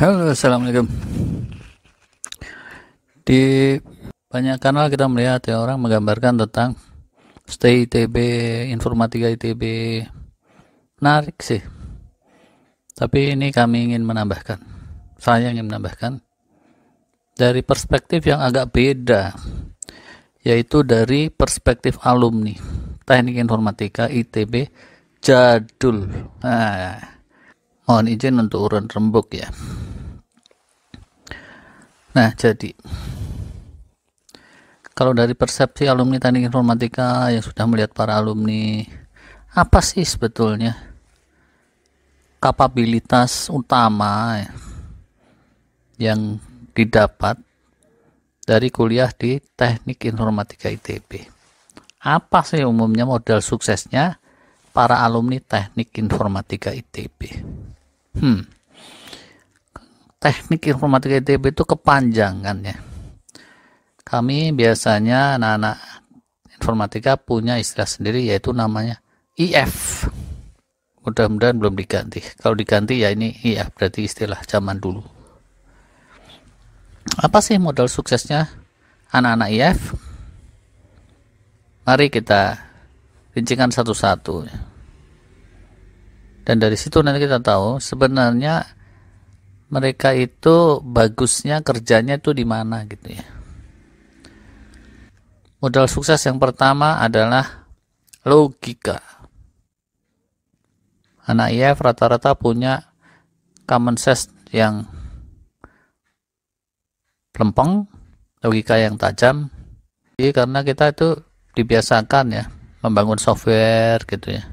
Halo, assalamualaikum. Di banyak kanal kita melihat ya orang menggambarkan tentang stay ITB, informatika ITB, menarik sih. Tapi ini saya ingin menambahkan dari perspektif yang agak beda, yaitu dari perspektif alumni teknik informatika ITB jadul. Mohon izin untuk urun rembuk ya. Nah, jadi kalau dari persepsi alumni teknik informatika yang sudah melihat para alumni, apa sih sebetulnya kapabilitas utama yang didapat dari kuliah di teknik informatika ITB? Apa sih umumnya modal suksesnya para alumni teknik informatika ITB? Teknik informatika ITB itu kepanjangan ya. Kami biasanya anak-anak informatika punya istilah sendiri yaitu namanya IF. Mudah-mudahan belum diganti. Kalau diganti ya ini IF, berarti istilah zaman dulu. Apa sih modal suksesnya anak-anak IF? Mari kita rincikan satu-satu. Dan dari situ nanti kita tahu sebenarnya mereka itu bagusnya kerjanya itu di mana gitu ya. Modal sukses yang pertama adalah logika. Anak IF rata-rata punya common sense yang lempeng, logika yang tajam. Jadi karena kita itu dibiasakan ya membangun software gitu ya.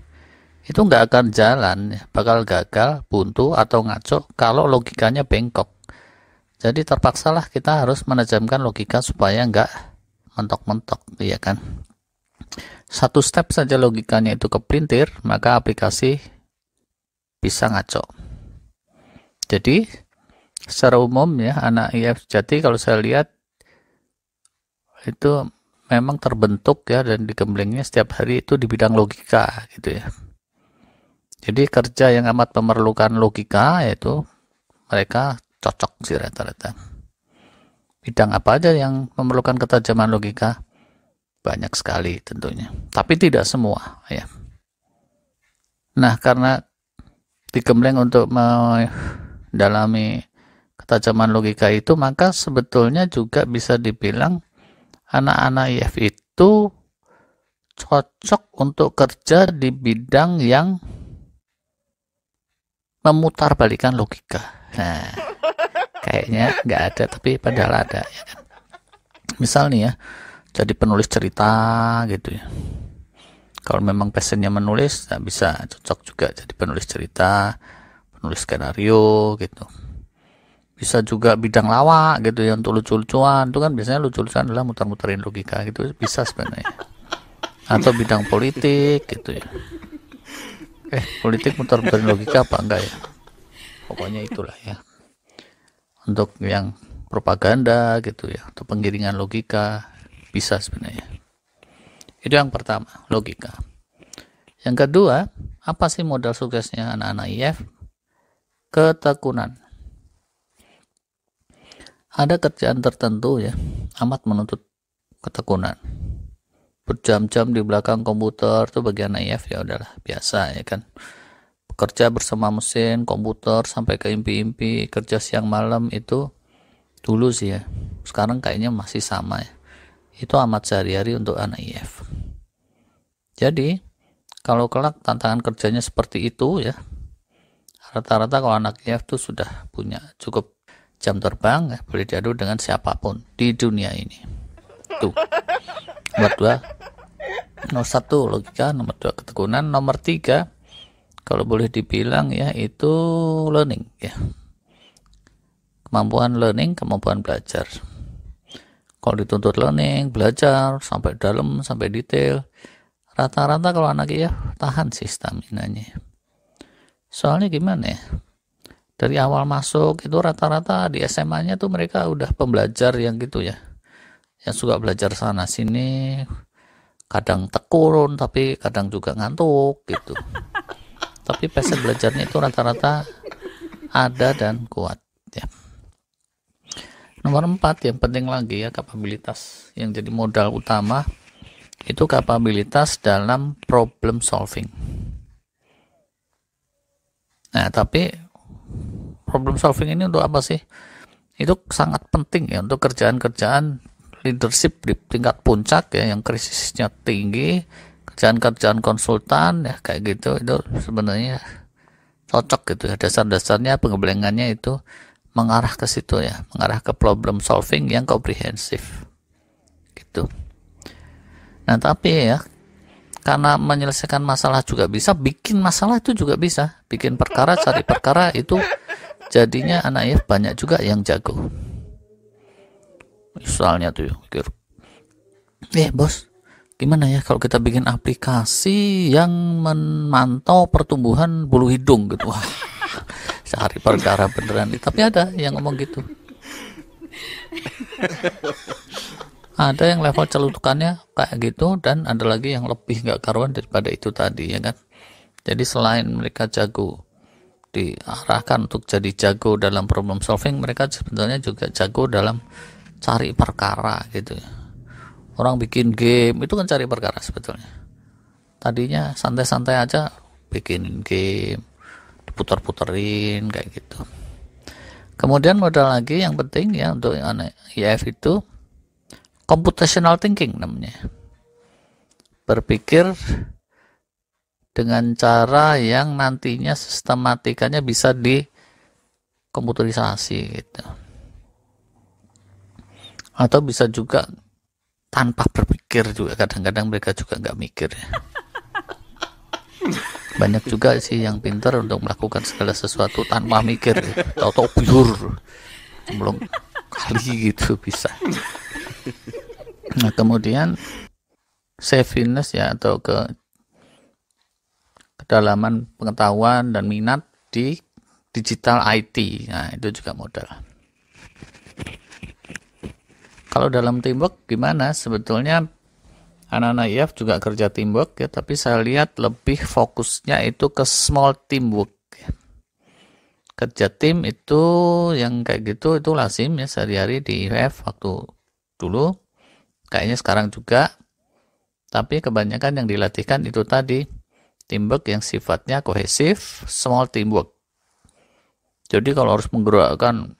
Itu nggak akan jalan ya, bakal gagal, buntu atau ngaco kalau logikanya bengkok. Jadi terpaksalah kita harus menajamkan logika supaya nggak mentok-mentok, ya kan. Satu step saja logikanya itu kepelintir, maka aplikasi bisa ngaco. Jadi secara umum ya anak IF sejati kalau saya lihat itu memang terbentuk ya dan digemblengnya setiap hari itu di bidang logika gitu ya. Jadi kerja yang amat memerlukan logika yaitu mereka cocok sih rata-rata. Bidang apa aja yang memerlukan ketajaman logika? Banyak sekali tentunya. Tapi tidak semua ya. Nah, karena digembleng untuk mendalami ketajaman logika itu, maka sebetulnya juga bisa dibilang anak-anak IF itu cocok untuk kerja di bidang yang memutarbalikkan logika. Nah, kayaknya nggak ada, tapi padahal ada ya kan. Misal nih ya, jadi penulis cerita gitu ya. Kalau memang passionnya menulis, nah bisa cocok juga jadi penulis cerita, penulis skenario gitu. Bisa juga bidang lawak gitu ya, untuk lucu-lucuan. Itu kan biasanya lucu-lucuan adalah muter-muterin logika gitu, bisa sebenarnya. Atau bidang politik gitu ya. Politik muter-muterin logika apa enggak ya? Pokoknya itulah ya. Untuk yang propaganda gitu ya, atau penggiringan logika bisa sebenarnya. Itu yang pertama, logika. Yang kedua, apa sih modal suksesnya anak-anak IF? Ketekunan. Ada kerjaan tertentu ya, amat menuntut ketekunan. Berjam-jam di belakang komputer tuh bagi anak IF ya udahlah biasa ya kan. Bekerja bersama mesin, komputer sampai ke impi-impi, kerja siang malam itu dulu sih ya. Sekarang kayaknya masih sama ya. Itu amat sehari-hari untuk anak IF. Jadi, kalau kelak tantangan kerjanya seperti itu ya, rata-rata kalau anak IF tuh sudah punya cukup jam terbang ya, boleh diadu dengan siapapun di dunia ini. Tuh. Nomor 2, nomor 1 logika, nomor 2 ketekunan, nomor 3 kalau boleh dibilang ya itu learning ya. Kemampuan learning, kemampuan belajar. Kalau dituntut learning, belajar sampai dalam, sampai detail, rata-rata kalau anak ya tahan sih staminanya. Soalnya gimana ya? Dari awal masuk itu rata-rata di SMA-nya tuh mereka udah pembelajar yang gitu ya. Yang suka belajar sana sini, kadang tekun tapi kadang juga ngantuk gitu. Tapi passion belajarnya itu rata-rata ada dan kuat. ya. Nomor 4 yang penting lagi ya, kapabilitas yang jadi modal utama itu kapabilitas dalam problem solving. Nah, tapi problem solving ini untuk apa sih? Itu sangat penting ya untuk kerjaan-kerjaan leadership di tingkat puncak ya, yang krisisnya tinggi, kerjaan-kerjaan konsultan ya kayak gitu, itu sebenarnya cocok gitu ya. Dasar-dasarnya pengembangannya itu mengarah ke situ ya, mengarah ke problem solving yang komprehensif gitu. Nah, tapi ya karena menyelesaikan masalah juga bisa, bikin masalah itu juga bisa, bikin perkara, cari perkara itu jadinya anak IF banyak juga yang jago. Misalnya tuh mikir, bos, gimana ya kalau kita bikin aplikasi yang memantau pertumbuhan bulu hidung gitu. Wah, cari perkara beneran. Tapi ada yang ngomong gitu. Ada yang level celutukannya kayak gitu, dan ada lagi yang lebih nggak karuan daripada itu tadi ya kan. Jadi selain mereka jago diarahkan untuk jadi jago dalam problem solving, mereka sebenarnya juga jago dalam cari perkara gitu ya. Orang bikin game itu kan cari perkara sebetulnya. Tadinya santai-santai aja bikin game, diputar-puterin kayak gitu. Kemudian modal lagi yang penting ya untuk anak IF itu computational thinking namanya. Berpikir dengan cara yang nantinya sistematikanya bisa dikomputerisasi gitu. Atau bisa juga tanpa berpikir juga, kadang-kadang mereka juga nggak mikir ya. Banyak juga sih yang pintar untuk melakukan segala sesuatu tanpa mikir ya. Tahu-tahu pure belum kali gitu bisa. Nah, kemudian savviness ya, atau kedalaman pengetahuan dan minat di digital IT. Nah, itu juga modal. Kalau dalam teamwork gimana? Sebetulnya anak-anak IF juga kerja teamwork ya, tapi saya lihat lebih fokusnya itu ke small teamwork. Kerja tim itu yang kayak gitu itu lazim ya sehari-hari di IF waktu dulu. Kayaknya sekarang juga. Tapi kebanyakan yang dilatihkan itu tadi teamwork yang sifatnya kohesif, small teamwork. Jadi kalau harus menggerakkan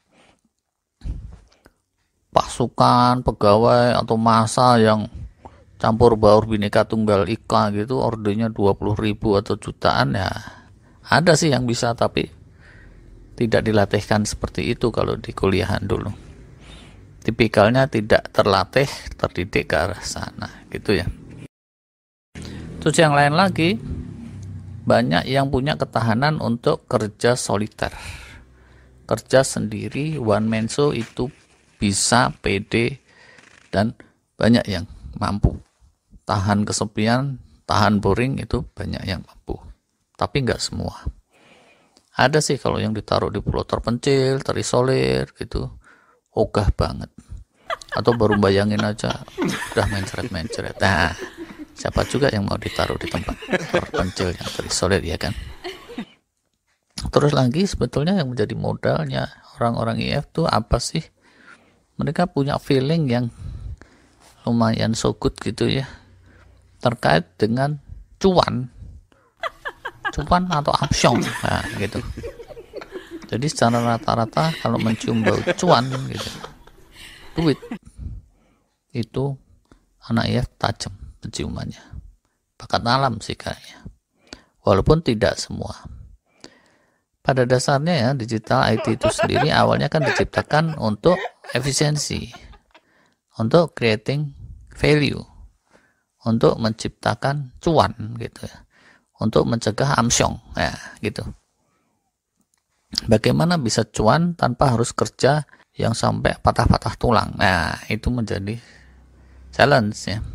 pasukan, pegawai, atau massa yang campur baur Bhinneka Tunggal Ika gitu, ordernya 20.000 atau jutaan ya ada sih yang bisa, tapi tidak dilatihkan seperti itu kalau di kuliahan dulu. Tipikalnya tidak terlatih, terdidik ke arah sana gitu ya. Terus yang lain lagi, banyak yang punya ketahanan untuk kerja soliter, kerja sendiri, one man show itu bisa, pede, dan banyak yang mampu tahan kesepian, tahan boring, itu banyak yang mampu, tapi nggak semua. Ada sih kalau yang ditaruh di pulau terpencil, terisolir gitu, ogah banget, atau baru bayangin aja udah mencret-mencret. Nah, siapa juga yang mau ditaruh di tempat terpencil yang terisolir ya kan. Terus lagi sebetulnya yang menjadi modalnya orang-orang IF tuh apa sih? Mereka punya feeling yang lumayan so good gitu ya, terkait dengan cuan atau amsyong, nah gitu. Jadi secara rata-rata kalau mencium bau cuan gitu, duit, itu anak IF tajam penciumannya, bakat alam sih kayaknya, walaupun tidak semua. Pada dasarnya ya digital IT itu sendiri awalnya kan diciptakan untuk efisiensi, untuk creating value, untuk menciptakan cuan gitu ya, untuk mencegah amsyong ya gitu. Bagaimana bisa cuan tanpa harus kerja yang sampai patah-patah tulang? Nah, itu menjadi challenge ya.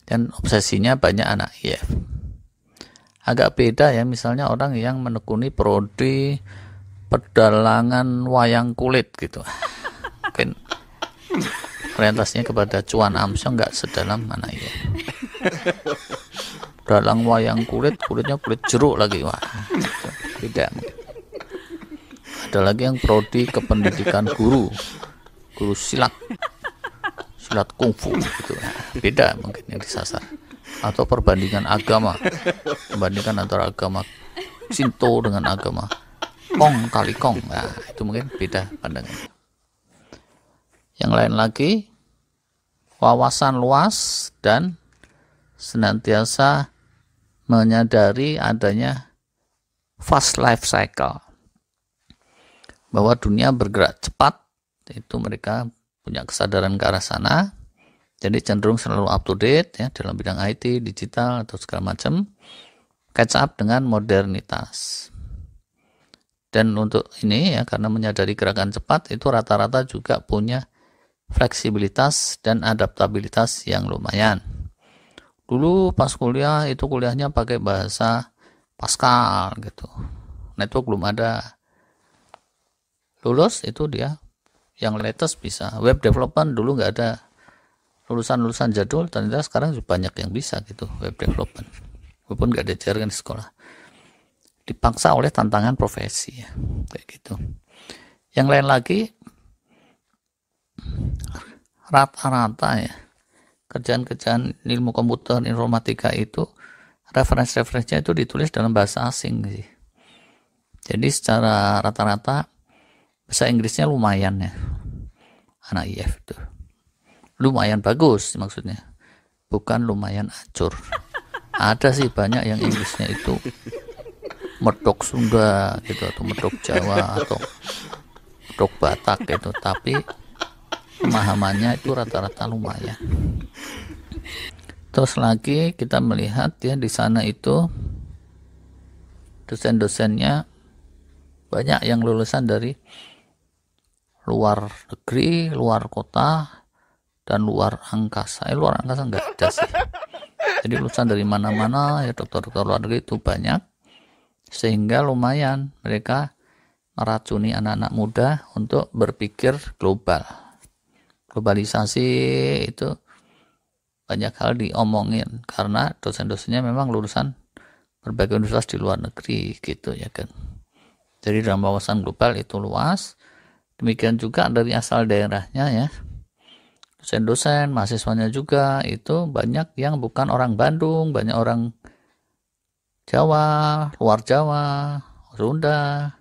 Dan obsesinya banyak anak IF. Agak beda ya, misalnya orang yang menekuni prodi pedalangan wayang kulit gitu. Mungkin orientasinya kepada cuan amsyong, nggak sedalam mana ya. Dalang wayang kulit, kulitnya kulit jeruk lagi, wah beda. Ada lagi yang prodi kependidikan guru silat kungfu gitu. Beda mungkin yang disasar. Atau perbandingan agama, perbandingan antara agama Shinto dengan agama Kong kali Kong. Nah, itu mungkin beda pandangan. Yang lain lagi, wawasan luas dan senantiasa menyadari adanya fast life cycle, bahwa dunia bergerak cepat. Itu mereka punya kesadaran ke arah sana, jadi cenderung selalu up to date ya dalam bidang IT, digital atau segala macam, catch up dengan modernitas. Dan untuk ini ya, karena menyadari gerakan cepat, itu rata-rata juga punya fleksibilitas dan adaptabilitas yang lumayan. Dulu pas kuliah itu kuliahnya pakai bahasa Pascal gitu, network belum ada. Lulus itu dia yang latest bisa. Web development dulu nggak ada, lulusan jadul, ternyata sekarang banyak yang bisa gitu web development, walaupun nggak diajarkan di sekolah, dipaksa oleh tantangan profesi ya, kayak gitu. Yang lain lagi, rata-rata ya kerjaan-kerjaan ilmu komputer, informatika itu referensinya itu ditulis dalam bahasa asing sih. Jadi secara rata-rata bahasa Inggrisnya lumayan ya, anak IF itu lumayan bagus maksudnya, bukan lumayan acur. Ada sih banyak yang Inggrisnya itu medok Sunda gitu, atau medok Jawa, atau medok Batak gitu, tapi pemahamannya itu rata-rata lumayan. Terus lagi kita melihat ya di sana itu dosen-dosennya banyak yang lulusan dari luar negeri, luar kota, dan luar angkasa. Luar angkasa enggak ada sih. Jadi lulusan dari mana-mana ya, dokter-dokter luar negeri itu banyak, sehingga lumayan mereka meracuni anak-anak muda untuk berpikir global. Globalisasi itu banyak hal diomongin karena dosen-dosennya memang lulusan berbagai universitas di luar negeri gitu ya kan. Jadi dalam wawasan global itu luas. Demikian juga dari asal daerahnya ya, dosen-dosen, mahasiswanya juga itu banyak yang bukan orang Bandung, banyak orang Jawa, luar Jawa, Sunda,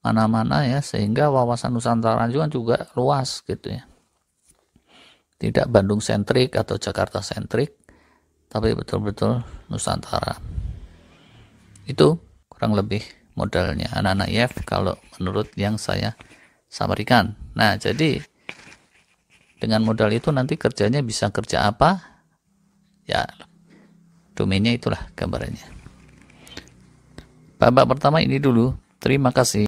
mana-mana ya, sehingga wawasan Nusantara juga luas gitu ya. Tidak Bandung sentrik atau Jakarta sentrik, tapi betul-betul Nusantara. Itu kurang lebih modalnya anak-anak IF kalau menurut yang saya sampaikan. Nah, jadi dengan modal itu nanti kerjanya bisa kerja apa? Ya, domainnya itulah gambarannya. Babak pertama ini dulu. Terima kasih.